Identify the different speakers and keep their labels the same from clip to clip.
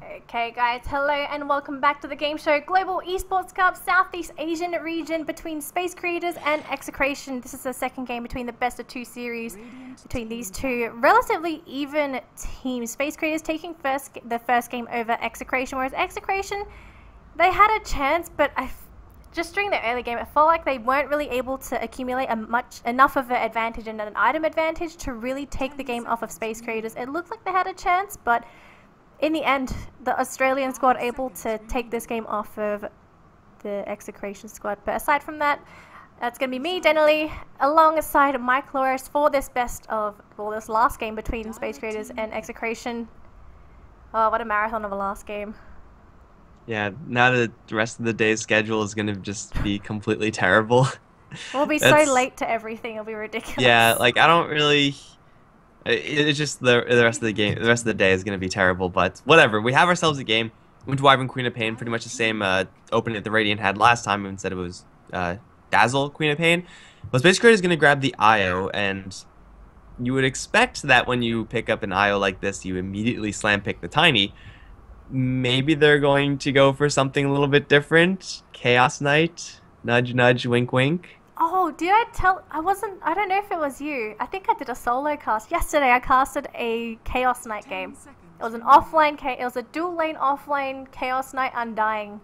Speaker 1: Okay guys, hello and welcome back to the Game Show Global Esports Cup Southeast Asian region between Space Creators and Execration. This is the second game between the best of two series between these two relatively even teams. Space Creators taking the first game over Execration, whereas Execration, they had a chance, but just during the early game, it felt like they weren't really able to accumulate enough of an advantage and an item advantage to really take the game off of Space Creators. It looked like they had a chance, but in the end, the Australian squad able to take this game off of the Execration squad. But aside from that, it's going to be me, Denley, alongside Mike Loris for this this last game between Space Creators and Execration. Oh, what a marathon of a last game.
Speaker 2: Yeah, now the rest of the day's schedule is going to just be completely terrible.
Speaker 1: We'll be so late to everything, it'll be ridiculous.
Speaker 2: Yeah, like I don't really... It's just the rest of the game, the rest of the day is going to be terrible, but whatever. We have ourselves a game. Went to Wyvern Queen of Pain, pretty much the same opening that the Radiant had last time. Instead it was Dazzle Queen of Pain. But Space Creator is going to grab the IO, and you would expect that when you pick up an IO like this, you immediately slam pick the Tiny. Maybe they're going to go for something a little bit different. Chaos Knight, nudge nudge, wink wink.
Speaker 1: Oh, did I tell? I don't know if it was you. I think I did a solo cast. Yesterday I casted a Chaos Knight game. It was an it was a dual lane offlane Chaos Knight Undying.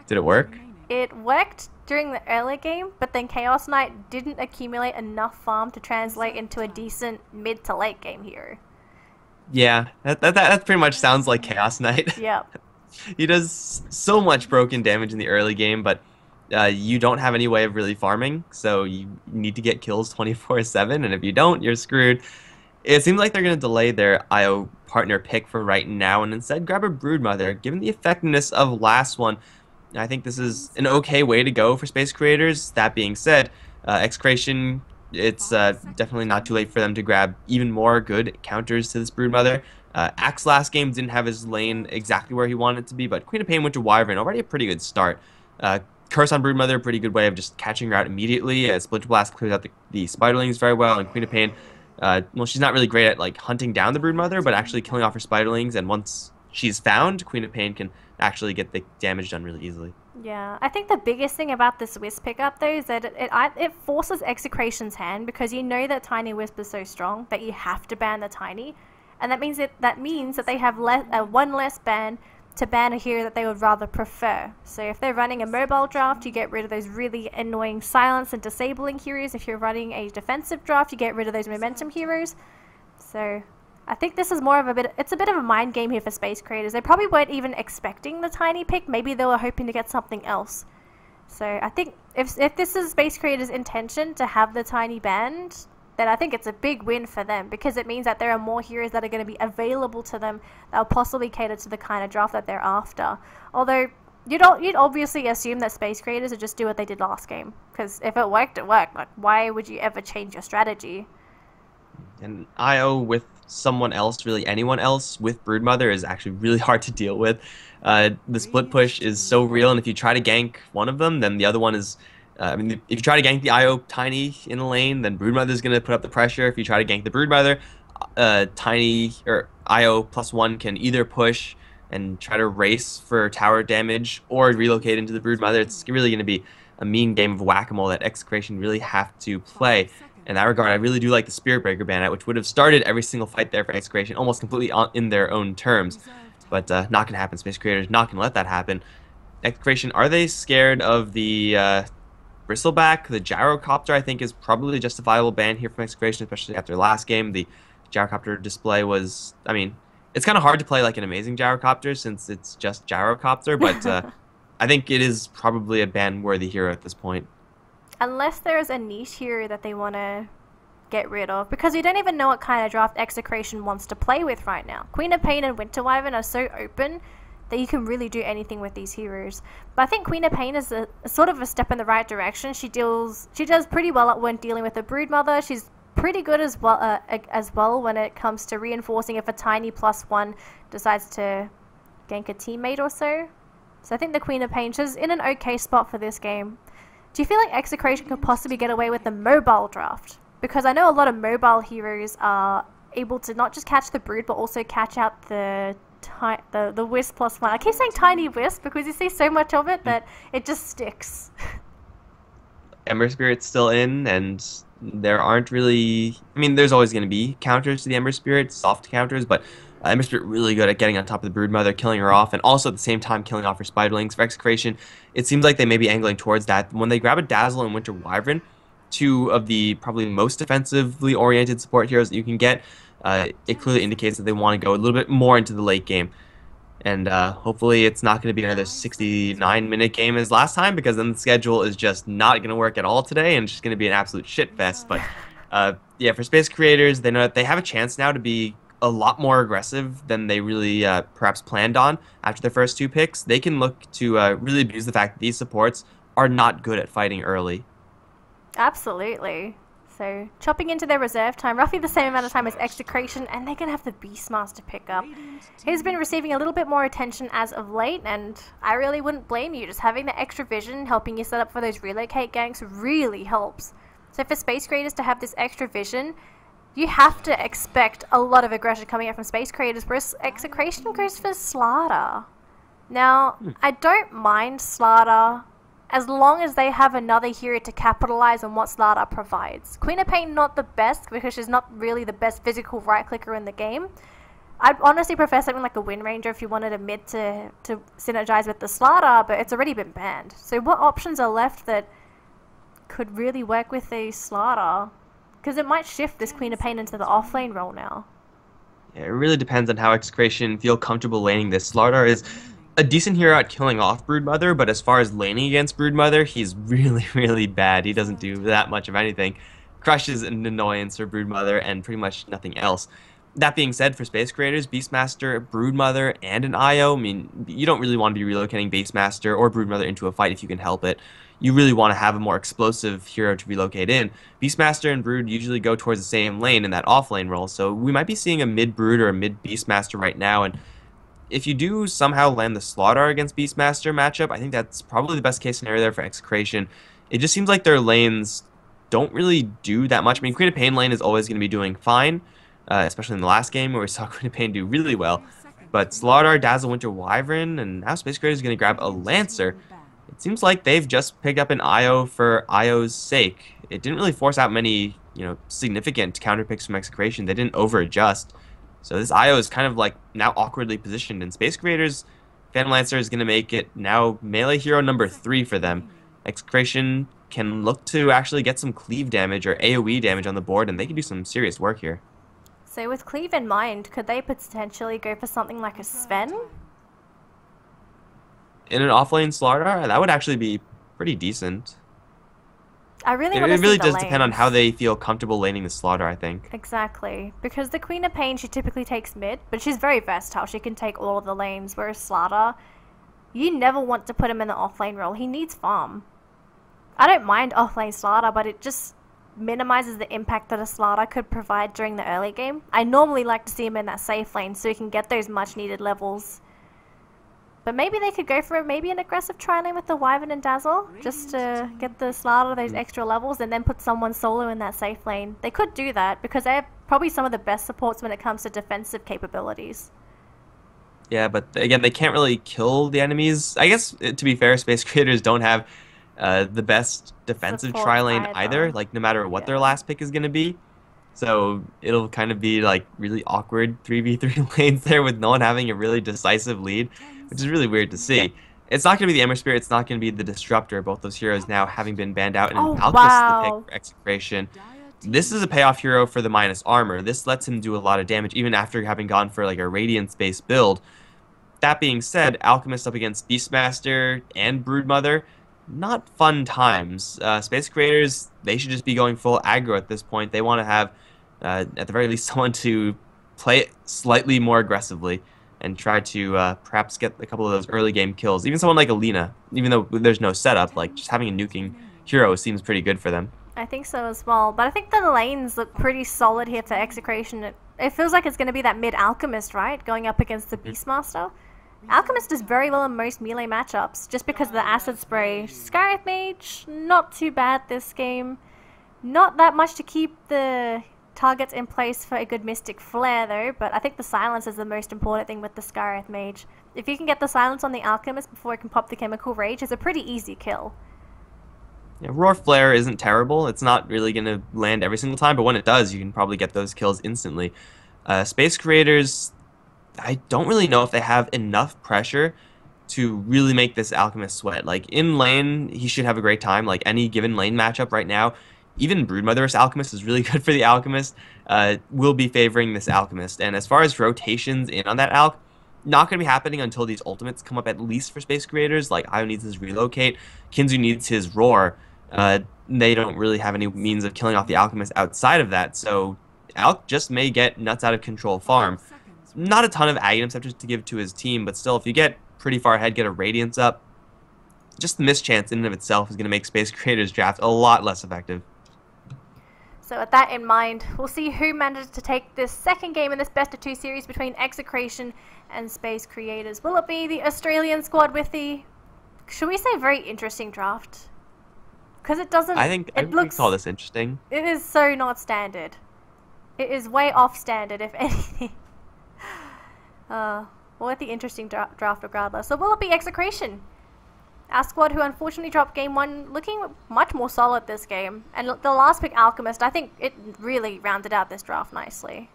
Speaker 2: Did it work?
Speaker 1: It worked during the early game, but then Chaos Knight didn't accumulate enough farm to translate into a decent mid to late game hero.
Speaker 2: Yeah, that pretty much sounds like Chaos Knight.
Speaker 1: Yep.
Speaker 2: He does so much broken damage in the early game, but you don't have any way of really farming, so you need to get kills 24/7, and if you don't, you're screwed. It seems like they're going to delay their IO partner pick for right now, and instead grab a Broodmother. Given the effectiveness of last one, I think this is an okay way to go for Space Creators. That being said, Execration, it's definitely not too late for them to grab even more good counters to this Broodmother. Axe last game didn't have his lane exactly where he wanted it to be, but Queen of Pain went to Wyvern, already a pretty good start. Curse on Broodmother, a pretty good way of just catching her out immediately. Splinter Blast clears out the Spiderlings very well, and Queen of Pain, well, she's not really great at like hunting down the Broodmother, but actually killing off her Spiderlings, and once she's found, Queen of Pain can actually get the damage done really easily.
Speaker 1: Yeah, I think the biggest thing about this Wisp pickup though is that it forces Execration's hand, because you know that Tiny Wisp is so strong that you have to ban the Tiny, and that means that they have one less ban to ban a hero that they would rather prefer. So if they're running a mobile draft, you get rid of those really annoying silence and disabling heroes. If you're running a defensive draft, you get rid of those momentum heroes. So I think this is more of it's a bit of a mind game here for Space Creators. They probably weren't even expecting the Tiny pick. Maybe they were hoping to get something else. So I think if this is Space Creators' intention to have the Tiny banned, then I think it's a big win for them, because it means that there are more heroes that are going to be available to them that will possibly cater to the kind of draft that they're after. Although you'd obviously assume that Space Creators would just do what they did last game, because if it worked, it worked. Like, why would you ever change your strategy?
Speaker 2: And IO with someone else, really anyone else, with Broodmother is actually really hard to deal with. The split push is so real, and if you try to gank one of them, then the other one is... I mean, if you try to gank the IO Tiny in a lane, then Broodmother is going to put up the pressure. If you try to gank the Broodmother, Tiny or IO +1 can either push and try to race for tower damage or relocate into the Broodmother. It's really going to be a mean game of whack-a-mole that Execration really have to play. In that regard, I really do like the Spirit Breaker ban out, which would have started every single fight there for Execration almost completely in their own terms. But not going to happen. Space Creators not going to let that happen. Execration, are they scared of the... Bristleback? The Gyrocopter, I think, is probably a justifiable ban here from Execration, especially after last game. The Gyrocopter display was... I mean, it's kind of hard to play like an amazing Gyrocopter since it's just Gyrocopter, but I think it is probably a ban-worthy hero at this point. Unless
Speaker 1: there's a niche hero that they want to get rid of, because we don't even know what kind of draft Execration wants to play with right now. Queen of Pain and Winter Wyvern are so open that you can really do anything with these heroes. But I think Queen of Pain is a sort of a step in the right direction. She does pretty well when dealing with a Broodmother. She's pretty good as well when it comes to reinforcing if a Tiny +1 decides to gank a teammate or so. So I think the Queen of Pain, she's in an okay spot for this game. Do you feel like Execration could possibly get away with the mobile draft? Because I know a lot of mobile heroes are able to not just catch the brood, but also catch out the wisp plus one. I keep saying tiny wisp because you see so much of it that it just sticks.
Speaker 2: Ember Spirit's still in, and there aren't really... I mean, there's always going to be counters to the Ember Spirit, soft counters, but Ember Spirit really good at getting on top of the Broodmother, killing her off, and also at the same time killing off her Spiderlings. For Execration, it seems like they may be angling towards that. When they grab a Dazzle and Winter Wyvern, two of the probably most defensively oriented support heroes that you can get, it clearly indicates that they want to go a little bit more into the late game. And hopefully it's not going to be another 69-minute game as last time, because then the schedule is just not going to work at all today, and it's just going to be an absolute shit fest. But yeah, for Space Creators, they know that they have a chance now to be a lot more aggressive than they really perhaps planned on after their first two picks. They can look to really abuse the fact that these supports are not good at fighting early.
Speaker 1: Absolutely. So, chopping into their reserve time, roughly the same amount of time as Execration, and they're going to have the Beastmaster pick up. He's been receiving a little bit more attention as of late, and I really wouldn't blame you. Just having the extra vision, helping you set up for those relocate ganks really helps. So for Space Creators to have this extra vision, you have to expect a lot of aggression coming out from Space Creators, whereas Execration goes for Slaughter. Now, I don't mind Slaughter as long as they have another hero to capitalize on what Slaughter provides. Queen of Pain not the best, because she's not really the best physical right-clicker in the game. I'd honestly prefer something like a Wind Ranger if you wanted a mid to synergize with the Slaughter, but it's already been banned. So what options are left that could really work with the Slaughter? Because it might shift this Queen of Pain into the offlane role now.
Speaker 2: Yeah, it really depends on how Execration feel comfortable laning this. Slaughter is a decent hero at killing off Broodmother, but as far as laning against Broodmother, he's really, really bad. He doesn't do that much of anything. Crush is an annoyance for Broodmother and pretty much nothing else. That being said, for Space Creators, Beastmaster, Broodmother, and an IO, I mean, you don't really want to be relocating Beastmaster or Broodmother into a fight if you can help it. You really want to have a more explosive hero to relocate in. Beastmaster and Brood usually go towards the same lane in that off-lane role, so we might be seeing a mid-Brood or a mid-Beastmaster right now, and if you do somehow land the Slaughter against Beastmaster matchup, I think that's probably the best case scenario there for Execration. It just seems like their lanes don't really do that much. I mean, Queen of Pain lane is always going to be doing fine, especially in the last game where we saw Queen of Pain do really well. But Slaughter, Dazzle, Winter Wyvern, and now Space Creators is going to grab a Lancer. It seems like they've just picked up an IO for IO's sake. It didn't really force out many, significant counter picks from Execration. They didn't over-adjust. So this IO is kind of like now awkwardly positioned, and Space Creators, Phantom Lancer is going to make it now melee hero number 3 for them. Execration can look to actually get some cleave damage or AoE damage on the board, and they can do some serious work here.
Speaker 1: So with cleave in mind, could they potentially go for something like a Sven?
Speaker 2: In an offlane Slaughter, that would actually be pretty decent.
Speaker 1: I really
Speaker 2: It
Speaker 1: want to see
Speaker 2: really
Speaker 1: the
Speaker 2: does
Speaker 1: lanes.
Speaker 2: depend on how they feel comfortable laning the Slaughter, I think.
Speaker 1: Exactly. Because the Queen of Pain, she typically takes mid, but she's very versatile. She can take all of the lanes, whereas Slaughter, you never want to put him in the offlane role. He needs farm. I don't mind offlane Slaughter, but it just minimizes the impact that a Slaughter could provide during the early game. I normally like to see him in that safe lane so he can get those much needed levels. But maybe they could go for it, maybe an aggressive tri-lane with the Wyvern and Dazzle, just to get the Slaughter those extra levels and then put someone solo in that safe lane. They could do that because they have probably some of the best supports when it comes to defensive capabilities.
Speaker 2: Yeah, but again, they can't really kill the enemies. I guess, to be fair, Space Creators don't have the best defensive
Speaker 1: Support
Speaker 2: tri-lane either, like no matter what their last pick is going to be. So it'll kind of be like really awkward 3v3 lanes there with no one having a really decisive lead, which is really weird to see. It's not going to be the Ember Spirit, it's not going to be the Disruptor, both those heroes now having been banned out, and Alchemist is the pick for Execration. This is a payoff hero for the minus armor. This lets him do a lot of damage even after having gone for like a Radiance-based build. That being said, Alchemist up against Beastmaster and Broodmother, not fun times. Space Creators, they should just be going full aggro at this point. They want to have, at the very least, someone to play it slightly more aggressively and try to perhaps get a couple of those early game kills. Even someone like Alina, even though there's no setup, like just having a nuking hero seems pretty good for them.
Speaker 1: I think so as well, but I think the lanes look pretty solid here for Execration. It feels like it's going to be that mid-Alchemist, right? Going up against the Beastmaster. Alchemist does very well in most melee matchups, just because of the Acid Spray. Skywraith Mage, not too bad this game. Not that much to keep the targets in place for a good Mystic Flare though, but I think the silence is the most important thing with the Skywrath Mage. If you can get the silence on the Alchemist before it can pop the Chemical Rage, it's a pretty easy kill.
Speaker 2: Yeah, Roar Flare isn't terrible. It's not really going to land every single time, but when it does, you can probably get those kills instantly. Space Creators, I don't really know if they have enough pressure to really make this Alchemist sweat. Like, in lane, he should have a great time. Like, any given lane matchup right now, even Broodmother vs. Alchemist is really good for the Alchemist. Will be favoring this Alchemist. And as far as rotations in on that Alch, not going to be happening until these ultimates come up, at least for Space Creators. Like, Io needs his Relocate, Kinzu needs his Roar. They don't really have any means of killing off the Alchemist outside of that, so Alch just may get nuts out of control farm. Not a ton of Aghanim Scepters to give to his team, but still, if you get pretty far ahead, get a Radiance up, just the mischance in and of itself is going to make Space Creators draft a lot less effective.
Speaker 1: So with that in mind, we'll see who manages to take this second game in this best of 2 series between Execration and Space Creators. Will it be the Australian squad with the, should we say, very interesting draft? Because it doesn't...
Speaker 2: I think I would call this interesting.
Speaker 1: It is so not standard. It is way off standard, if anything. Well, with the interesting draft regardless. So will it be Execration? Our squad, who unfortunately dropped game 1, looking much more solid this game. And the last pick, Alchemist, I think it really rounded out this draft nicely.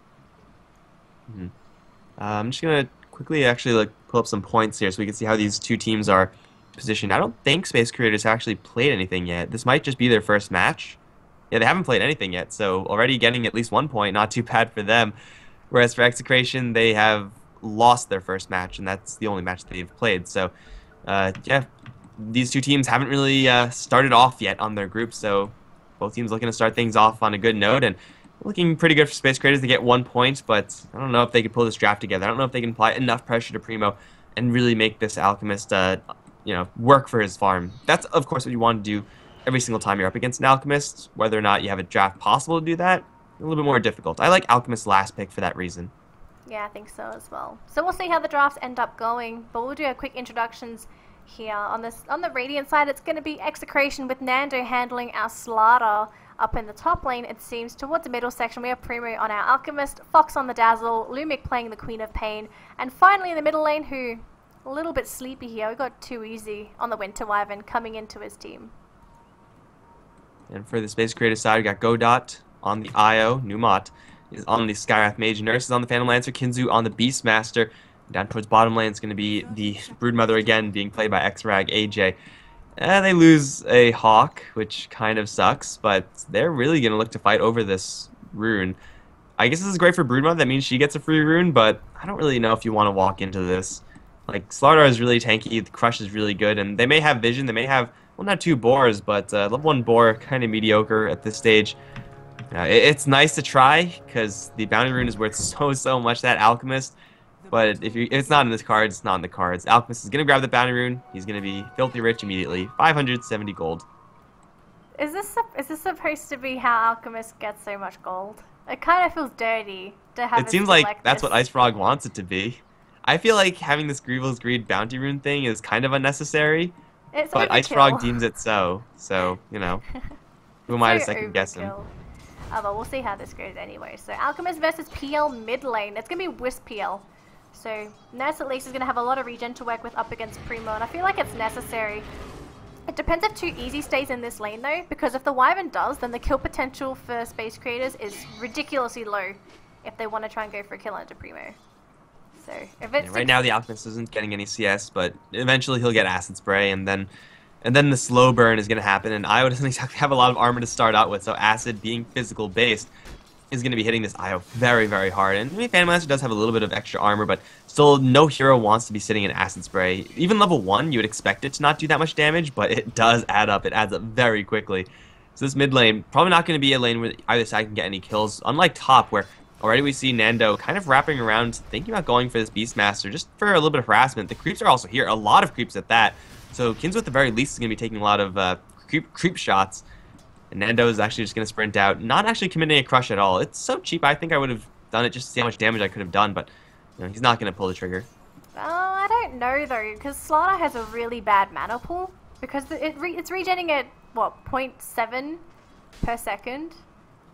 Speaker 2: I'm just going to quickly actually pull up some points here so we can see how these two teams are position. I don't think Space Creators have actually played anything yet. This might just be their first match. Yeah, they haven't played anything yet, so already getting at least 1 point, not too bad for them. Whereas for Execration, they have lost their first match, and that's the only match they've played. So, yeah, these two teams haven't really started off yet on their group, so both teams looking to start things off on a good note, and looking pretty good for Space Creators to get 1 point, but I don't know if they can pull this draft together. I don't know if they can apply enough pressure to Primo and really make this Alchemist work for his farm. That's, of course, what you want to do every single time you're up against an Alchemist. Whether or not you have a draft possible to do that, a little bit more difficult. I like Alchemist's last pick for that reason.
Speaker 1: Yeah, I think so as well. So we'll see how the drafts end up going, but we'll do a quick introductions here. On the Radiant side, it's going to be Execration with Nando handling our Slardar. Up in the top lane, it seems, towards the middle section, we have Primo on our Alchemist, Fox on the Dazzle, Lumic playing the Queen of Pain, and finally in the middle lane, who... a little bit sleepy here. We got Too Easy on the Winter Wyvern coming into his team.
Speaker 2: And for the Space Creator side, we got Godot on the Io. Numat is on the Skywrath Mage. Nurse is on the Phantom Lancer. Kinzu on the Beastmaster. Down towards bottom lane, it's going to be the Broodmother again, being played by Xrag AJ. They lose a Hawk, which kind of sucks, but they're really going to look to fight over this rune. I guess this is great for Broodmother. That means she gets a free rune, but I don't really know if you want to walk into this. Like, Slardar is really tanky, the Crush is really good, and they may have vision, they may have, well, not 2 boars, but level 1 boar, kind of mediocre at this stage. It's nice to try, because the bounty rune is worth so much, that Alchemist, but if it's not in this card, it's not in the cards. Alchemist is going to grab the bounty rune, he's going to be filthy rich immediately, 570 gold.
Speaker 1: Is this supposed to be how Alchemist gets so much gold? It kind of feels dirty to have
Speaker 2: it seems like that's what Ice Frog wants it to be. I feel like having this Grievel's Greed bounty rune thing is kind of unnecessary, but Ice Frog deems it so, who am I to second guess him?
Speaker 1: But we'll see how this goes anyway. So Alchemist versus PL mid lane. It's going to be Wisp PL. So Nurse at least is going to have a lot of regen to work with up against Primo, and I feel like it's necessary. It depends if Too Easy stays in this lane though, because if the Wyvern does, then the kill potential for Space Creators is ridiculously low if they want to try and go for a kill into Primo. So if it's
Speaker 2: right now the Alchemist isn't getting any CS, but eventually he'll get Acid Spray, and then the slow burn is going to happen, and Io doesn't exactly have a lot of armor to start out with, so Acid, being physical based, is going to be hitting this Io very, very hard. And I mean, Phantom Lancer does have a little bit of extra armor, but still no hero wants to be sitting in Acid Spray. Even level 1, you would expect it to not do that much damage, but it does add up. It adds up very quickly. So this mid lane, probably not going to be a lane where either side can get any kills, unlike top, where already we see Nando kind of wrapping around, thinking about going for this Beastmaster, just for a little bit of harassment. The creeps are also here, a lot of creeps at that. So Kinzu at the very least is going to be taking a lot of creep shots. And Nando is actually just going to sprint out, not actually committing a crush at all. It's so cheap, I think I would have done it just to see how much damage I could have done, but he's not going to pull the trigger.
Speaker 1: Oh, I don't know though, because Slardar has a really bad mana pool, because it's regenerating at, what, 0.7 per second?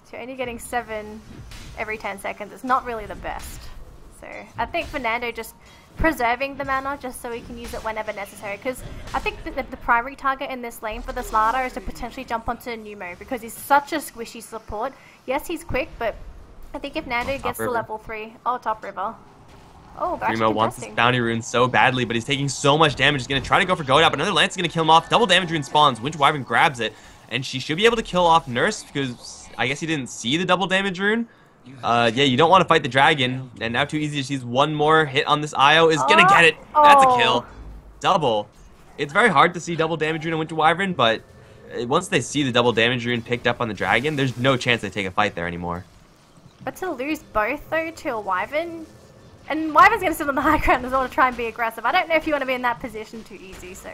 Speaker 1: So you're only getting 7 every 10 seconds. It's not really the best. So I think Fernando just preserving the mana just so he can use it whenever necessary, because I think the primary target in this lane for the Slardar is to potentially jump onto Numo because he's such a squishy support. Yes, he's quick, but I think if Nando gets to level 3... Oh, top river. Oh,
Speaker 2: Primo wants this bounty rune so badly, but he's taking so much damage. He's going to try to go for Godot, but another Lance is going to kill him off. Double damage rune spawns. Winter Wyvern grabs it, and she should be able to kill off Nurse because I guess he didn't see the double damage rune. Yeah, you don't want to fight the dragon, and now Too Easy just sees one more hit on this IO is going to get it. That's a kill. Double. It's very hard to see double damage rune on Winter Wyvern, but once they see the double damage rune picked up on the dragon, there's no chance they take a fight there anymore.
Speaker 1: But to lose both, though, to a Wyvern... And Wyvern's going to sit on the high ground as well to try and be aggressive. I don't know if you want to be in that position Too Easy, so...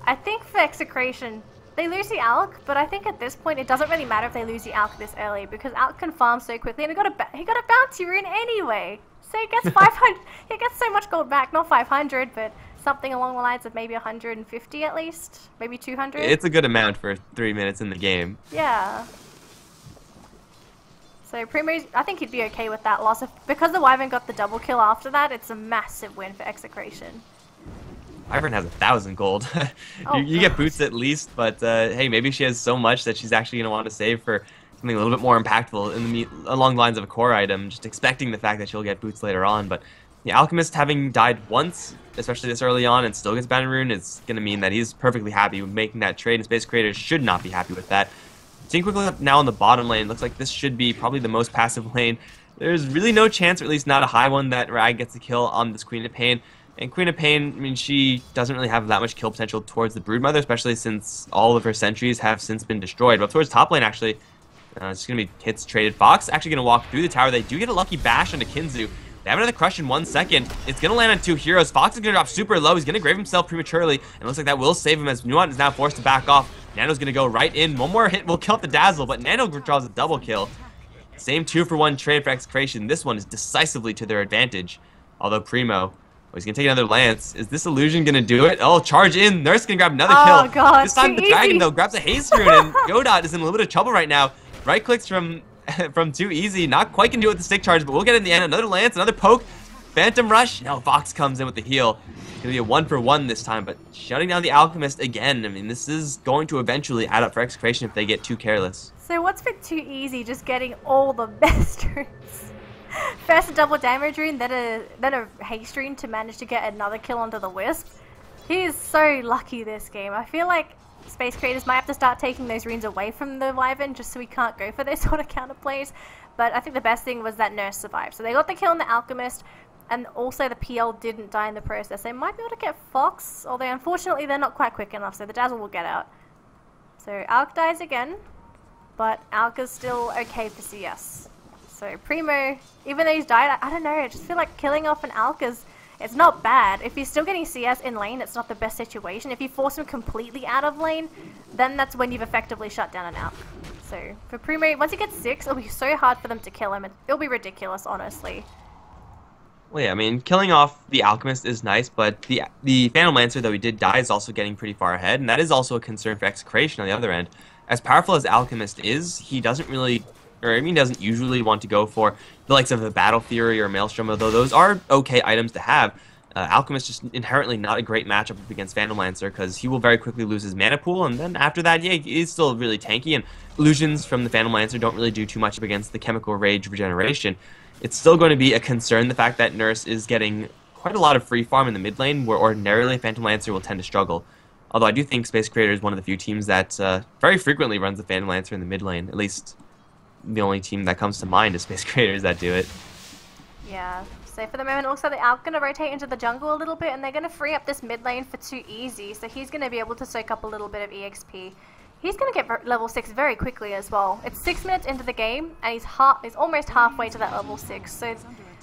Speaker 1: I think for Execration, they lose the Alk, but I think at this point it doesn't really matter if they lose the Alk this early, because Alk can farm so quickly, and he got a bounty rune anyway! So he gets 500... he gets so much gold back, not 500, but something along the lines of maybe 150 at least? Maybe 200?
Speaker 2: It's a good amount for 3 minutes in the game.
Speaker 1: Yeah. So Primo's, I think he'd be okay with that loss. Because the Wyvern got the double kill after that, it's a massive win for Execration.
Speaker 2: Wyvern has 1,000 gold.
Speaker 1: Oh,
Speaker 2: you get boots at least, but hey, maybe she has so much that she's actually going to want to save for something a little bit more impactful along the lines of a core item, just expecting the fact that she'll get boots later on. But the Alchemist having died once, especially this early on, and still gets Bounty Rune, is going to mean that he's perfectly happy with making that trade, and Space Creators should not be happy with that. Seeing quickly up now on the bottom lane, looks like this should be probably the most passive lane. There's really no chance, or at least not a high one, that Rag gets a kill on this Queen of Pain. And Queen of Pain, I mean, she doesn't really have that much kill potential towards the Broodmother, especially since all of her sentries have since been destroyed. But towards top lane, actually, it's going to be hits traded. Fox actually going to walk through the tower. They do get a lucky bash onto Kinzu. They have another crush in 1 second. It's going to land on 2 heroes. Fox is going to drop super low. He's going to grave himself prematurely. And it looks like that will save him as Nuant is now forced to back off. Nano's going to go right in. One more hit will kill the Dazzle, but Nano draws a double kill. Same 2-for-1 trade for Execration. This one is decisively to their advantage. Although Primo, he's going to take another Lance. Is this Illusion going to do it? Oh, charge in. Nurse going to grab another kill.
Speaker 1: God,
Speaker 2: this time the Dragon, though, grabs a haste rune, and Godot is in a little bit of trouble right now. Right clicks from Too Easy. Not quite going to do it with the stick charge, but we'll get it in the end. Another Lance, another poke. Phantom Rush. No, Fox comes in with the heal. It's going to be a 1-for-1 this time, but shutting down the Alchemist again. I mean, this is going to eventually add up for Execration if they get too careless.
Speaker 1: So what's been Too Easy? Just getting all the best runes. First a double damage rune, then a haste rune to manage to get another kill onto the Wisp. He is so lucky this game. I feel like Space Creators might have to start taking those runes away from the Wyvern just so we can't go for those sort of counterplays. But I think the best thing was that Nurse survived. So they got the kill on the Alchemist, and also the PL didn't die in the process. They might be able to get Fox, although unfortunately they're not quite quick enough, so the Dazzle will get out. So Alk dies again, but Alk is still okay for CS. So Primo, even though he's died, I don't know, I just feel like killing off an Alk it's not bad. If he's still getting CS in lane, it's not the best situation. If you force him completely out of lane, then that's when you've effectively shut down an Alk. So for Primo, once he gets 6, it'll be so hard for them to kill him. It'll be ridiculous, honestly.
Speaker 2: Well, yeah, I mean, killing off the Alchemist is nice, but the Phantom Lancer, though he did die, is also getting pretty far ahead, and that is also a concern for Execration on the other end. As powerful as Alchemist is, he doesn't really, or I mean, doesn't usually want to go for the likes of a Battle Fury or Maelstrom, although those are okay items to have. Alchemist just inherently not a great matchup against Phantom Lancer because he will very quickly lose his mana pool, and then after that, yeah, he's still really tanky, and illusions from the Phantom Lancer don't really do too much up against the Chemical Rage regeneration. It's still going to be a concern, the fact that Nurse is getting quite a lot of free farm in the mid lane, where ordinarily Phantom Lancer will tend to struggle. Although I do think Space Creator is one of the few teams that very frequently runs the Phantom Lancer in the mid lane. At least the only team that comes to mind is Space Creators that do it.
Speaker 1: Yeah, so for the moment also the Alk going to rotate into the jungle a little bit, and they're going to free up this mid lane for Too Easy, so he's going to be able to soak up a little bit of EXP. He's going to get level 6 very quickly as well. It's 6 minutes into the game, and he's almost halfway to that level 6. So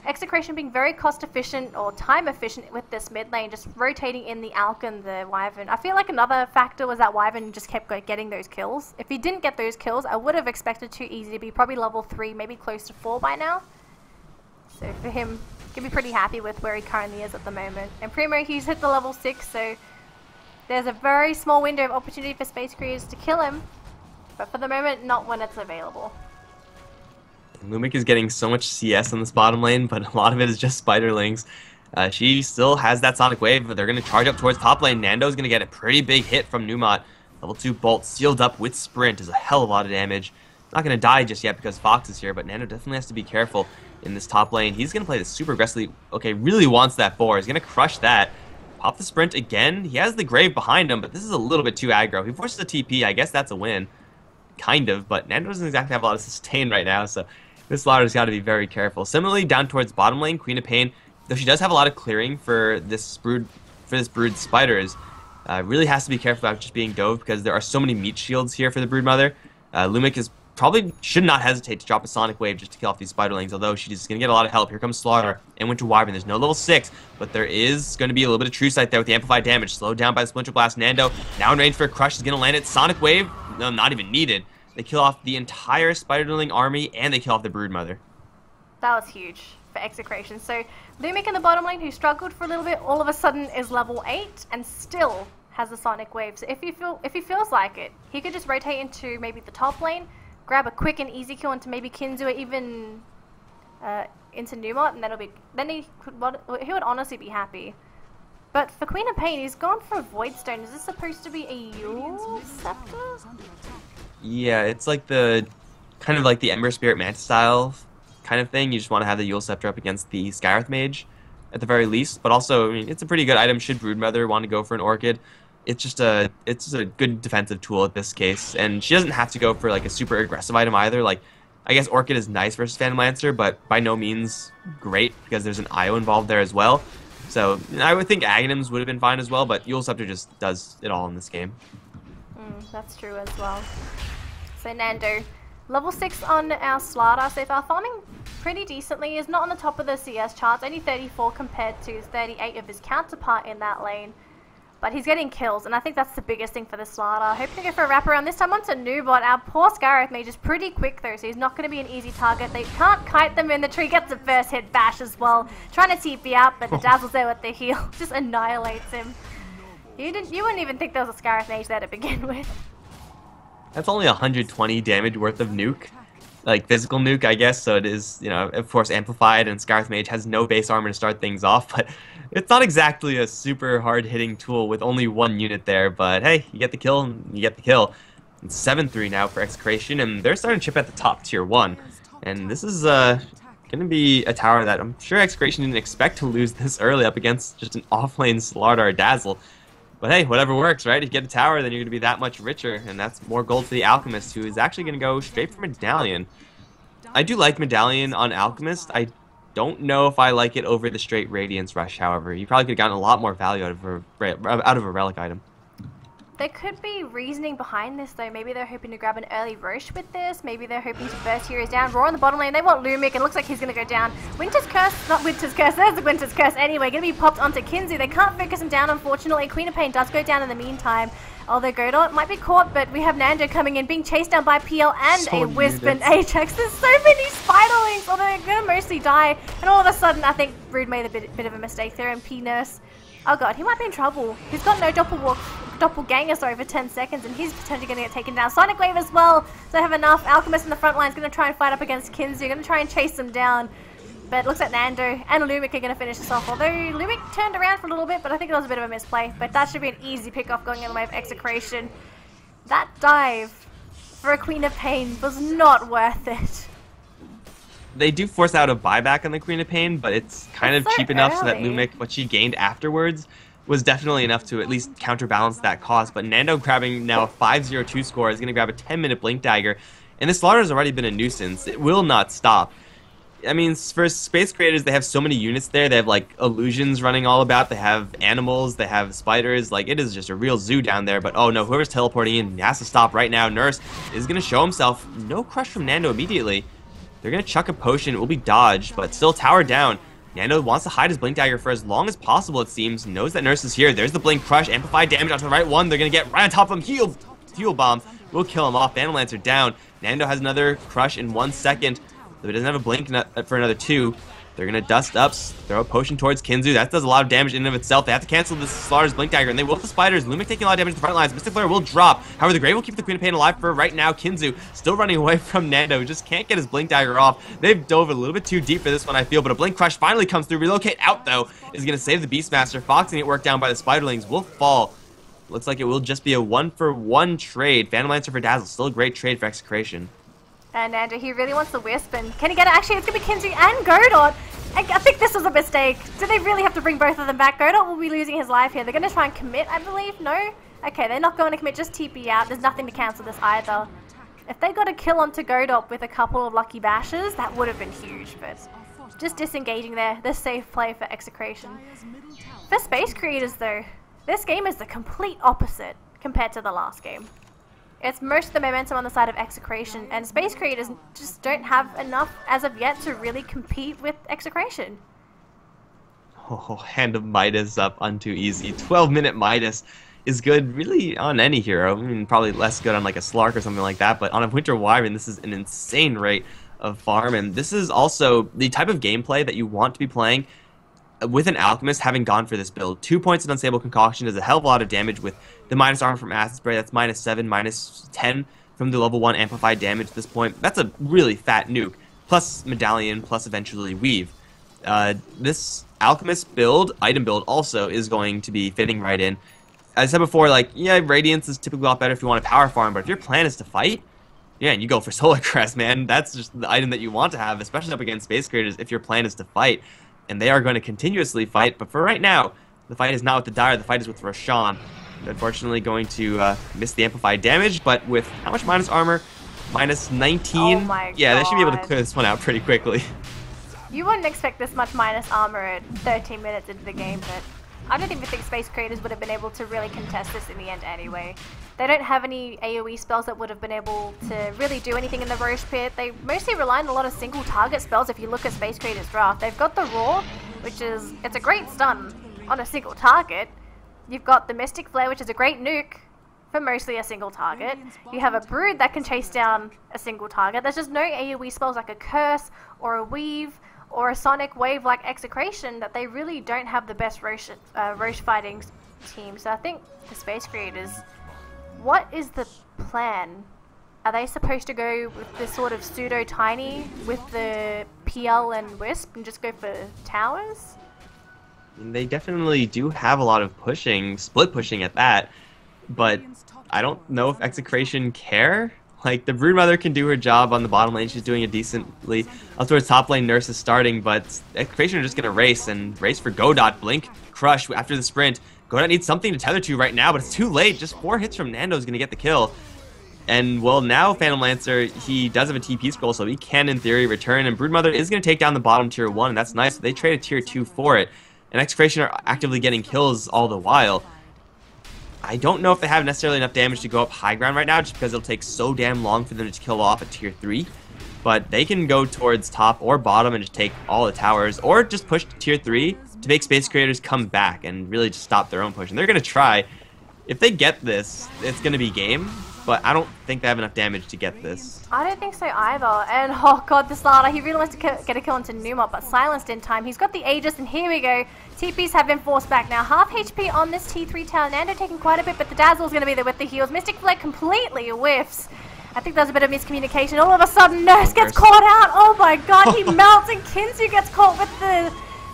Speaker 1: Execration being very cost efficient or time efficient with this mid lane, just rotating in the Alk and the Wyvern. I feel like another factor was that Wyvern just kept getting those kills. If he didn't get those kills, I would have expected Too Easy to be probably level 3, maybe close to 4 by now. So for him, he can be pretty happy with where he currently is at the moment. And Primo, he's hit the level 6, so there's a very small window of opportunity for Space Creators to kill him, but for the moment, not when it's available.
Speaker 2: Lumik is getting so much CS on this bottom lane, but a lot of it is just spiderlings. She still has that Sonic Wave, but they're going to charge up towards top lane. Nando's going to get a pretty big hit from Numot. Level 2 Bolt sealed up with Sprint is a hell of a lot of damage. Not going to die just yet because Fox is here, but Nando definitely has to be careful in this top lane. He's going to play this super aggressively. Okay, really wants that boar. He's going to crush that. Pop the Sprint again. He has the Grave behind him, but this is a little bit too aggro. He forces a TP. I guess that's a win. Kind of, but Nando doesn't exactly have a lot of sustain right now, so this Slaughter's got to be very careful. Similarly, down towards bottom lane, Queen of Pain, though she does have a lot of clearing for this brood spiders, really has to be careful about just being dove because there are so many meat shields here for the Broodmother. Lumik is probably should not hesitate to drop a Sonic Wave just to kill off these spiderlings, although she's going to get a lot of help. Here comes Slaughter and Winter Wyvern. There's no level 6, but there is going to be a little bit of true sight there with the amplified damage. Slowed down by the Splinter Blast. Nando now in range for a crush. Is going to land it. Sonic Wave, no, not even needed. They kill off the entire spiderling army and they kill off the Broodmother. That
Speaker 1: was huge for Execration. So Lumik in the bottom lane, who struggled for a little bit, all of a sudden is level 8 and still has the Sonic Wave. So if he feels like it, he could just rotate into maybe the top lane, grab a quick and easy kill into maybe Kinzu or even into Numot, and then he would honestly be happy. But for Queen of Pain, he's gone for a Void Stone. Is this supposed to be a Yule Scepter?
Speaker 2: Yeah, it's like the kind of like the Ember Spirit Manta style kind of thing. You just want to have the Yule Scepter up against the Skywrath Mage at the very least. But also, I mean, it's a pretty good item should Broodmother want to go for an Orchid. It's just a good defensive tool at this case, and she doesn't have to go for like a super aggressive item either. Like, I guess Orchid is nice versus Phantom Lancer, but by no means great because there's an IO involved there as well. So I would think Aghanims would have been fine as well, but Yule Scepter just does it all in this game.
Speaker 1: That's true as well. So Nando, level 6 on our Slaughter, so far farming pretty decently. Is not on the top of the CS charts, only 34 compared to 38 of his counterpart in that lane. But he's getting kills, and I think that's the biggest thing for the Slaughter. Hoping to go for a wraparound this time onto Nubot. Our poor Skywrath Mage is pretty quick though, so he's not going to be an easy target. They can't kite them in the tree. Gets a first hit bash as well. Trying to TP out, but the Dazzle's there with the heal. Just annihilates him. You wouldn't even think there was a Skywrath Mage there to begin with.
Speaker 2: That's only 120 damage worth of nuke. Like physical nuke, I guess, so it is, you know, of course amplified, and Skywrath Mage has no base armor to start things off, but it's not exactly a super hard-hitting tool with only one unit there, but hey, you get the kill, and you get the kill. It's 7-3 now for Execration, and they're starting to chip at the top tier 1, and this is going to be a tower that I'm sure Execration didn't expect to lose this early up against just an off-lane Slaughter or Dazzle. But hey, whatever works, right? If you get a tower, then you're going to be that much richer, and that's more gold for the Alchemist, who is actually going to go straight for Medallion. I do like Medallion on Alchemist. I don't know if I like it over the straight Radiance Rush, however. You probably could have gotten a lot more value out of a relic item.
Speaker 1: There could be reasoning behind this, though. Maybe they're hoping to grab an early Roche with this. Maybe they're hoping to burst heroes down. Raw on the bottom lane. They want Lumik, and it looks like he's going to go down. Winter's Curse. Not Winter's Curse. There's the Winter's Curse anyway. Going to be popped onto Kinzu. They can't focus him down, unfortunately. Queen of Pain does go down in the meantime. Although Godot might be caught, but we have Nando coming in, being chased down by PL and a Wisp and Ajax. There's so many Spiderlings, although they're going to mostly die. And all of a sudden, I think Brood made a bit of a mistake there, and P-Nurse, oh god, he might be in trouble. He's got no doppelganger, sorry, for 10 seconds, and he's potentially going to get taken down. Sonic Wave as well, so they have enough. Alchemist in the front line is going to try and fight up against Kinzu, going to try and chase them down. But it looks like Nando and Lumik are going to finish this off. Although Lumik turned around for a little bit, but I think it was a bit of a misplay. But that should be an easy pick-off going in the way of Execration. That dive for a Queen of Pain was not worth it.
Speaker 2: They do force out a buyback on the Queen of Pain, but it's kind of cheap enough so that Lumik, what she gained afterwards, was definitely enough to at least counterbalance that cost. But Nando grabbing now a 5-0-2 score is going to grab a 10-minute Blink Dagger. And this Slaughter has already been a nuisance. It will not stop. I mean, for space creators, they have so many units there. They have, like, illusions running all about. They have animals. They have spiders. Like, it is just a real zoo down there. But, oh, no, whoever's teleporting in has to stop right now. Nurse is going to show himself. No crush from Nando immediately. They're going to chuck a potion. It will be dodged, but still tower down. Nando wants to hide his Blink Dagger for as long as possible, it seems. Knows that Nurse is here. There's the Blink Crush. Amplified damage onto the right one. They're going to get right on top of him. Fuel Bomb will kill him off. Phantom Lancer down. Nando has another Crush in 1 second. He doesn't have a blink for another 2. They're going to dust up, throw a potion towards Kinzu. That does a lot of damage in and of itself. They have to cancel this Slaughter's Blink Dagger, and they will the Spiders. Lumic taking a lot of damage to the front lines. Mystic Flare will drop. However, the Grave will keep the Queen of Pain alive for right now. Kinzu still running away from Nando, who just can't get his Blink Dagger off. They've dove a little bit too deep for this one, I feel, but a Blink Crush finally comes through. Relocate out, though, is going to save the Beastmaster. Fox and get worked down by the Spiderlings will fall. Looks like it will just be a 1-for-1 trade. Phantom Lancer for Dazzle. Still a great trade for Execration.
Speaker 1: And Nando, he really wants the Wisp, and can he get it? Actually, it's going to be Kinzu and Godot. I think this was a mistake. Do they really have to bring both of them back? Godot will be losing his life here. They're going to try and commit, I believe. No? Okay, they're not going to commit. Just TP out. There's nothing to cancel this either. If they got a kill onto Godot with a couple of lucky bashes, that would have been huge. But just disengaging there. The safe play for Execration. For Space Creators, though, this game is the complete opposite compared to the last game. It's most of the momentum on the side of Execration, and Space Creators just don't have enough as of yet to really compete with Execration.
Speaker 2: Oh, Hand of Midas up unto easy. 12-minute Midas is good really on any hero. I mean, probably less good on like a Slark or something like that, but on a Winter Wyvern, this is an insane rate of farm, and this is also the type of gameplay that you want to be playing with an Alchemist having gone for this build. 2 points in Unstable Concoction is a hell of a lot of damage with the minus armor from Acid Spray. That's -7, -10 from the level 1 amplified damage at this point. That's a really fat nuke. Plus Medallion, plus eventually Weave. This Alchemist build, item build also, is going to be fitting right in. As I said before, like, yeah, Radiance is typically a lot better if you want to power farm, but if your plan is to fight, yeah, and you go for Solar Crest, man. That's just the item that you want to have, especially up against Space Creators if your plan is to fight. And they are going to continuously fight, but for right now, the fight is not with the Dire, the fight is with Roshan. Unfortunately going to miss the amplified damage, but with how much minus armor? -19?
Speaker 1: Oh my
Speaker 2: yeah, they should be able to
Speaker 1: God.
Speaker 2: clear this one out pretty quickly.
Speaker 1: You wouldn't expect this much minus armor at 13 minutes into the game, but I don't even think Space Creators would have been able to really contest this in the end anyway. They don't have any AoE spells that would have been able to really do anything in the Roche Pit. They mostly rely on a lot of single target spells if you look at Space Creators draft. They've got the Roar, which is, it's a great stun on a single target. You've got the Mystic Flare, which is a great nuke for mostly a single target. You have a Brood that can chase down a single target. There's just no AoE spells like a Curse or a Weave or a Sonic Wave like Execration that they really don't have the best Roche fighting team. So I think for Space Creators, what is the plan? Are they supposed to go with this sort of pseudo-tiny with the PL and Wisp and just go for towers?
Speaker 2: They definitely do have a lot of pushing, split pushing at that, but I don't know if Execration care. Like, the Broodmother can do her job on the bottom lane. She's doing it decently. Up towards top lane, Nurse is starting, but Execration are just going to race for Godot. Blink, Crush after the sprint. Godot needs something to tether to right now, but it's too late. Just 4 hits from Nando is going to get the kill. And, well, now Phantom Lancer, he does have a TP scroll, so he can, in theory, return. And Broodmother is going to take down the bottom tier 1, and that's nice. They trade a tier 2 for it. And Execration are actively getting kills all the while. I don't know if they have necessarily enough damage to go up high ground right now, just because it'll take so damn long for them to kill off a tier 3. But they can go towards top or bottom and just take all the towers, or just push to tier 3 to make Space Creators come back and really just stop their own push. And they're going to try. If they get this, it's going to be game, but I don't think they have enough damage to get this.
Speaker 1: I don't think so either. And oh god, this Lada, he really wants to get a kill into Numop, but silenced in time. He's got the Aegis, and here we go. TPs have been forced back now. Half HP on this T3 tower. Nando taking quite a bit, but the Dazzle's going to be there with the heals. Mystic Flare completely whiffs. I think there's a bit of miscommunication. All of a sudden, Nurse gets caught out. Oh my god, he melts, and Kinzu gets caught with the...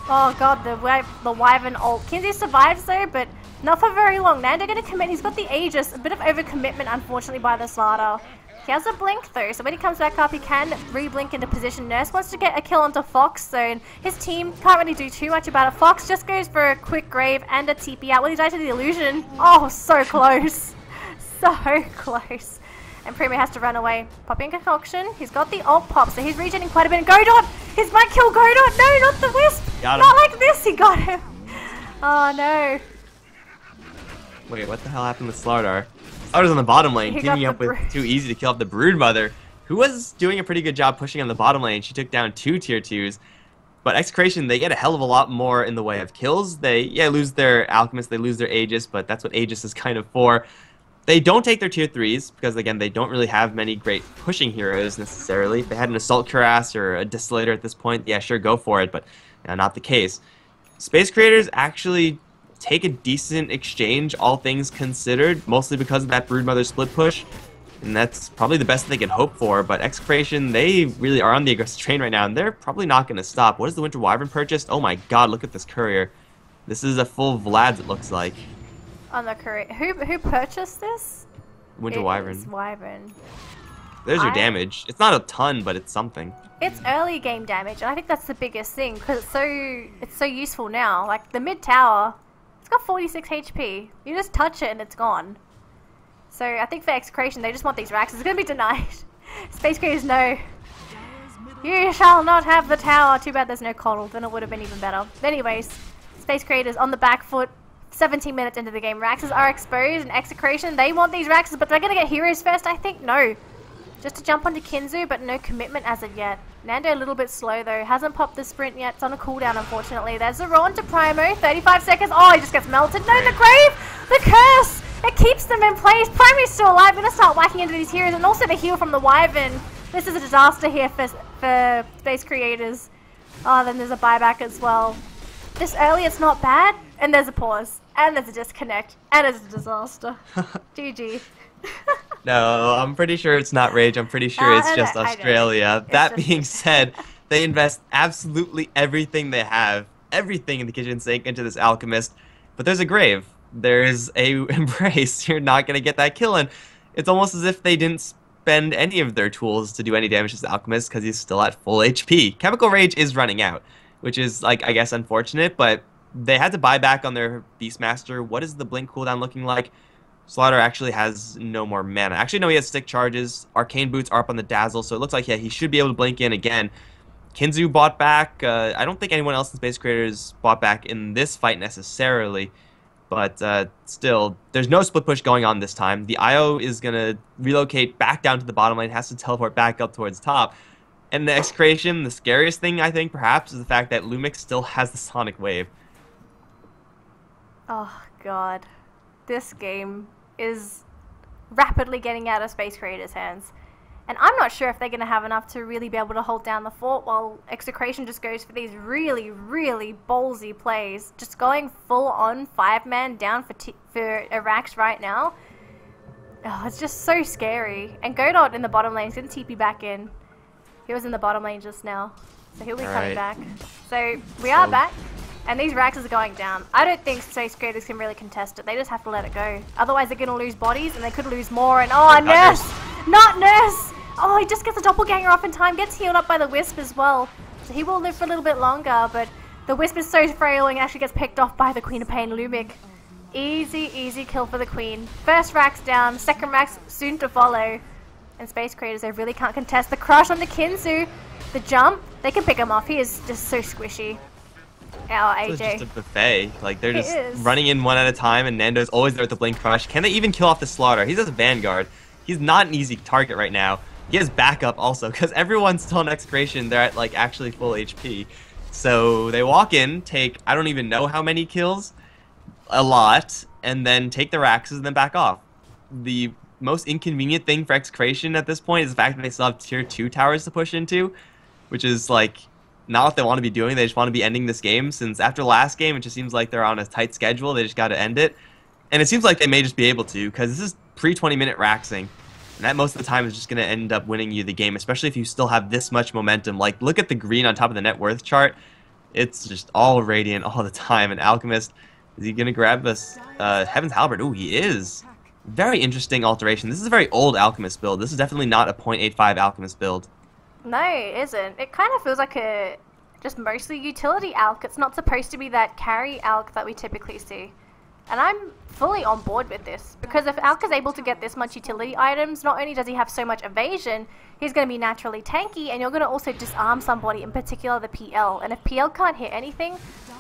Speaker 1: Oh god, the Wyvern ult. Kinzu survives though, but not for very long. Nando going to commit. He's got the Aegis. A bit of overcommitment, unfortunately, by the Slaughter. He has a blink though, so when he comes back up, he can re-blink into position. Nurse wants to get a kill onto Fox, so his team can't really do too much about it. Fox just goes for a quick grave and a TP out. Will he die to the illusion? Oh, so close. So close. And Primo has to run away. Popping Concoction. He's got the ult pop, so he's regenerating quite a bit. Godot! His might kill Godot! No, not the Wisp!
Speaker 2: Got him.
Speaker 1: Not like this, he got him! Oh no.
Speaker 2: Wait, what the hell happened with Slardar? Slardar's on the bottom lane,
Speaker 1: He got
Speaker 2: teaming up
Speaker 1: the
Speaker 2: with
Speaker 1: Brood.
Speaker 2: Too Easy to kill off the Broodmother, who was doing a pretty good job pushing on the bottom lane. She took down 2 tier 2s. But Execration, they get a hell of a lot more in the way of kills. They, lose their Alchemist, they lose their Aegis, but that's what Aegis is kind of for. They don't take their tier 3s because, again, they don't really have many great pushing heroes necessarily. If they had an Assault Cuirass or a Distillator at this point, yeah, sure, go for it, but not the case. Space Creators actually take a decent exchange, all things considered, mostly because of that Broodmother split push, and that's probably the best they can hope for. But Execration, they really are on the aggressive train right now, and they're probably not going to stop. What is the Winter Wyvern purchased? Oh my god, look at this courier. This is a full Vlad's, it looks like.
Speaker 1: On the courier. Who purchased this?
Speaker 2: Winter Wyvern.
Speaker 1: Wyvern.
Speaker 2: There's your damage. It's not a ton, but it's something.
Speaker 1: It's early game damage, and I think that's the biggest thing because it's so useful now. Like the mid tower, it's got 46 HP. You just touch it and it's gone. So I think for Execration, they just want these racks. It's gonna be denied. Space Creators, no. You shall not have the tower. Too bad there's no coddle. Then it would have been even better. But anyways, Space Creators on the back foot. 17 minutes into the game, Raxes are exposed, and Execration, they want these Raxes, but they're gonna get heroes first, I think? No. Just to jump onto Kinzu, but no commitment as of yet. Nando a little bit slow though, hasn't popped the sprint yet, it's on a cooldown unfortunately. There's a Ron to Primo, 35 seconds, oh he just gets melted, no the grave! The curse! It keeps them in place, Primo's still alive, gonna start whacking into these heroes, and also the heal from the Wyvern. This is a disaster here for Space Creators. Oh, then there's a buyback as well. This early it's not bad, and there's a pause, and there's a disconnect, and it's a disaster. GG.
Speaker 2: No, I'm pretty sure it's not Rage. I'm pretty sure it's just Australia. That being said, they invest absolutely everything they have, everything in the kitchen sink into this Alchemist. But there's a grave. There's a Embrace. You're not going to get that kill. And it's almost as if they didn't spend any of their tools to do any damage to the Alchemist because he's still at full HP. Chemical Rage is running out, which is, like, I guess unfortunate, but they had to buy back on their Beastmaster. What is the Blink cooldown looking like? Slaughter actually has no more mana. Actually, no, he has stick charges. Arcane Boots are up on the Dazzle, so it looks like, yeah, he should be able to blink in again. Kinzu bought back. I don't think anyone else in Space Creators bought back in this fight necessarily, but still, there's no split push going on this time. The IO is going to relocate back down to the bottom lane, has to teleport back up towards top. And the Execration, the scariest thing, I think, perhaps, is the fact that Lumix still has the Sonic Wave.
Speaker 1: Oh, God. This game is rapidly getting out of Space Creators' hands. And I'm not sure if they're going to have enough to really be able to hold down the fort while Execration just goes for these really, really ballsy plays. Just going full-on 5-man down for Irax right now. Oh, it's just so scary. And Godot in the bottom lane is going to TP back in. He was in the bottom lane just now, so he'll be coming back. So we are back, and these Raxes are going down. I don't think Space Creators can really contest it. They just have to let it go. Otherwise, they're going to lose bodies, and they could lose more. And oh, Nurse! Not Nurse! Oh, he just gets the Doppelganger off in time. Gets healed up by the Wisp as well. So he will live for a little bit longer, but the Wisp is so frail and actually gets picked off by the Queen of Pain, Lumic. Easy, easy kill for the Queen. First Rax down, second Rax soon to follow. And Space Creators, they really can't contest the crush on the Kinzu. The jump, they can pick him off. He is just so squishy. Our AJ.
Speaker 2: It's just a buffet. Like, they're just running in one at a time, and Nando's always there with the Blink Crush. Can they even kill off the Slaughter? He's just a Vanguard. He's not an easy target right now. He has backup also, because everyone's still in Execration. They're at, like, actually full HP. So they walk in, take, I don't even know how many kills, a lot, and then take the Raxes and then back off. The most inconvenient thing for Execration at this point is the fact that they still have tier 2 towers to push into, which is, like, not what they want to be doing. They just want to be ending this game, since after last game, it just seems like they're on a tight schedule. They just got to end it. And it seems like they may just be able to, because this is pre-20-minute Raxing. And that most of the time is just going to end up winning you the game, especially if you still have this much momentum. Like, look at the green on top of the net worth chart. It's just all radiant all the time. And Alchemist, is he going to grab this Heaven's Halberd? Ooh, he is. Very interesting alteration. This is a very old Alchemist build. This is definitely not a 0.85 Alchemist build.
Speaker 1: No, it isn't. It kind of feels like a just mostly utility Alch. It's not supposed to be that carry Alch that we typically see. And I'm fully on board with this, because if Alch is able to get this much utility items, not only does he have so much evasion, he's going to be naturally tanky, and you're going to also disarm somebody, in particular the PL. And if PL can't hit anything,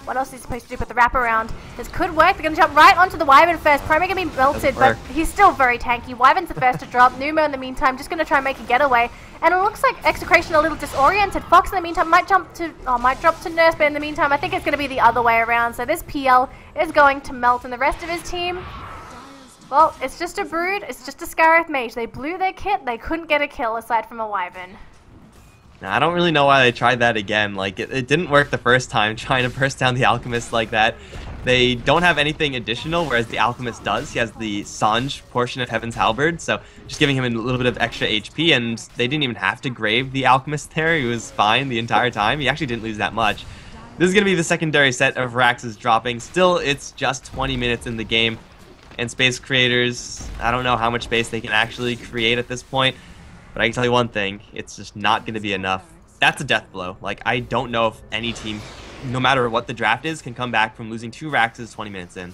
Speaker 1: what else is he supposed to do? But the wraparound, this could work. They're going to jump right onto the Wyvern first. Primo going to be melted, but he's still very tanky. Wyvern's the first to drop. Numo in the meantime just going to try and make a getaway. And it looks like Execration a little disoriented. Fox in the meantime might drop to Nurse, but in the meantime I think it's going to be the other way around. So this PL is going to melt, and the rest of his team, Well, it's just a Brood, it's just a Scarith Mage. They blew their kit, they couldn't get a kill aside from a Wyvern.
Speaker 2: Now, I don't really know why they tried that again. Like, it didn't work the first time, trying to burst down the Alchemist like that. They don't have anything additional, whereas the Alchemist does. He has the Sange portion of Heaven's Halberd, so just giving him a little bit of extra HP, and they didn't even have to grave the Alchemist there. He was fine the entire time. He actually didn't lose that much. This is going to be the secondary set of Rax's dropping. Still, it's just 20 minutes in the game. And Space Creators, I don't know how much space they can actually create at this point, but I can tell you one thing, it's just not going to be enough. That's a death blow. Like, I don't know if any team, no matter what the draft is, can come back from losing 2 Raxes 20 minutes in.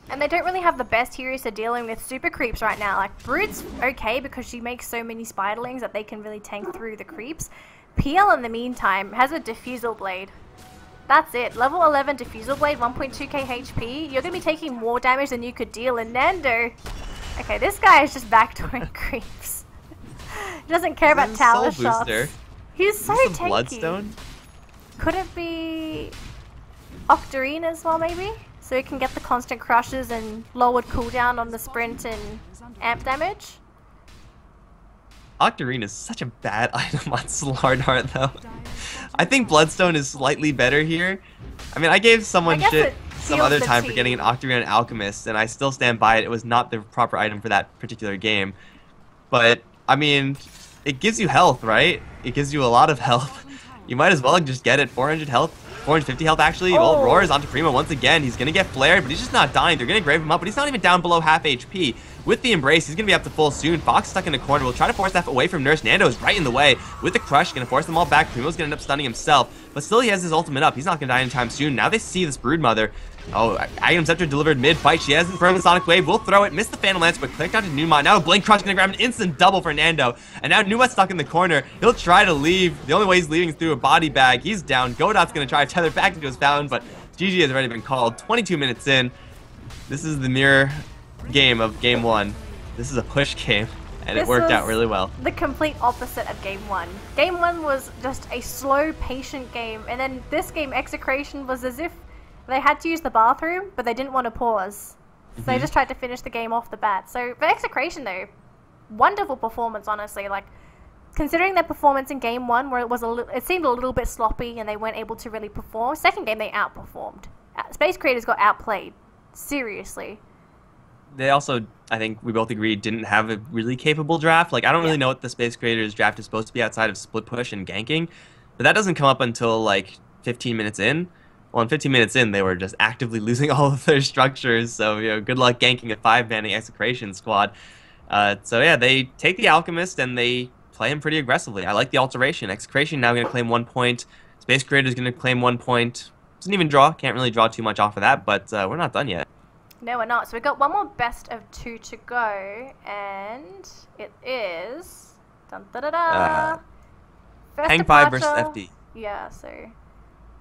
Speaker 1: And they don't really have the best heroes for dealing with super creeps right now. Like, Brood's okay because she makes so many spiderlings that they can really tank through the creeps. PL, in the meantime, has a Diffusal Blade. That's it. Level 11 Diffusal Blade, 1.2k HP. You're going to be taking more damage than you could deal in Nando. Okay, this guy is just backdooring creeps. He doesn't care about tower shots. He's so tanky.
Speaker 2: Bloodstone?
Speaker 1: Could it be Octarine as well, maybe? So he can get the constant crushes and lowered cooldown on the sprint and amp damage?
Speaker 2: Octarine is such a bad item on Slardheart, though. I think Bloodstone is slightly better here. I mean, I gave someone shit some other time for getting an Octarine and Alchemist, and I still stand by it. It was not the proper item for that particular game. But, I mean, it gives you health, right? It gives you a lot of health. You might as well just get it. 400 health, 450 health actually. Oh. Well, Roar is onto Primo once again. He's going to get flared, but he's just not dying. They're going to grave him up, but he's not even down below half HP. With the Embrace, he's going to be up to full soon. Fox stuck in a corner. Will try to force that away from Nurse. Nando is right in the way. With the Crush, going to force them all back. Primo's going to end up stunning himself, but still he has his ultimate up. He's not going to die anytime soon. Now they see this Broodmother. Oh, Item Scepter delivered mid-fight. She has Infernal Sonic Wave. Will throw it. Missed the Phantom Lance, but clicked out to Numa. Now Blink Crush going to grab an instant double for Nando. And now Numa's stuck in the corner. He'll try to leave. The only way he's leaving is through a body bag. He's down. Godot's going to try to tether back into his fountain, but GG has already been called. 22 minutes in. This is the mirror game of Game 1. This is a push game, and it worked out really well.
Speaker 1: The complete opposite of Game 1. Game 1 was just a slow, patient game, and then this game, Execration, was as if they had to use the bathroom, but they didn't want to pause. So they just tried to finish the game off the bat. So for Execration, though, wonderful performance, honestly. Like, considering their performance in Game 1, where it seemed a little bit sloppy and they weren't able to really perform, second game they outperformed. Space Creators got outplayed. Seriously.
Speaker 2: They also, I think we both agreed, didn't have a really capable draft. Like, I don't really know what the Space Creators draft is supposed to be outside of split push and ganking, but that doesn't come up until, like, 15 minutes in. Well, in 15 minutes in, they were just actively losing all of their structures, so, you know, good luck ganking a 5-manning Execration squad. So, yeah, they take the Alchemist, and they play him pretty aggressively. I like the alteration. Execration now going to claim 1 point. Space Creators going to claim 1 point. Doesn't even draw. Can't really draw too much off of that, but we're not done yet.
Speaker 1: No, we're not. So we've got one more best of 2 to go, and it is... Dun, da, da, da.
Speaker 2: Pang 5 versus FD.
Speaker 1: Yeah, so...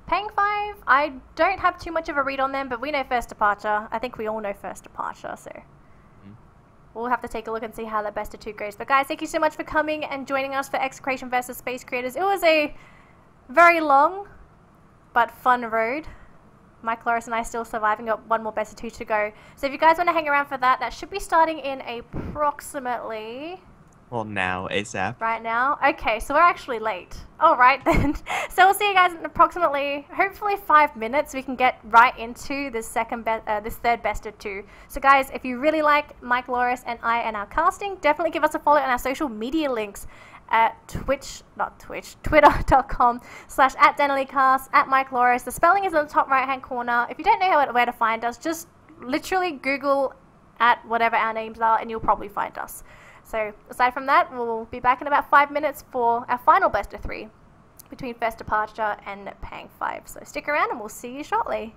Speaker 1: Pang 5, I don't have too much of a read on them, but we know First Departure. I think we all know First Departure, so... We'll have to take a look and see how that best of 2 goes. But guys, thank you so much for coming and joining us for Execration versus Space Creators. It was a very long but fun road. Mike Loris and I still surviving. Got one more best of 2 to go. So if you guys want to hang around for that, that should be starting in approximately...
Speaker 2: Well, now, ASAP.
Speaker 1: Right now? Okay, so we're actually late. All right, then. So we'll see you guys in approximately, hopefully 5 minutes. We can get right into this third best of 2. So guys, if you really like Mike Loris and I and our casting, definitely give us a follow on our social media links at twitter.com/@DenellyCast, @MikeLoris. The spelling is in the top right-hand corner. If you don't know where to find us, just literally Google at whatever our names are, and you'll probably find us. So aside from that, we'll be back in about 5 minutes for our final best of 3 between First Departure and Pang 5. So stick around and we'll see you shortly.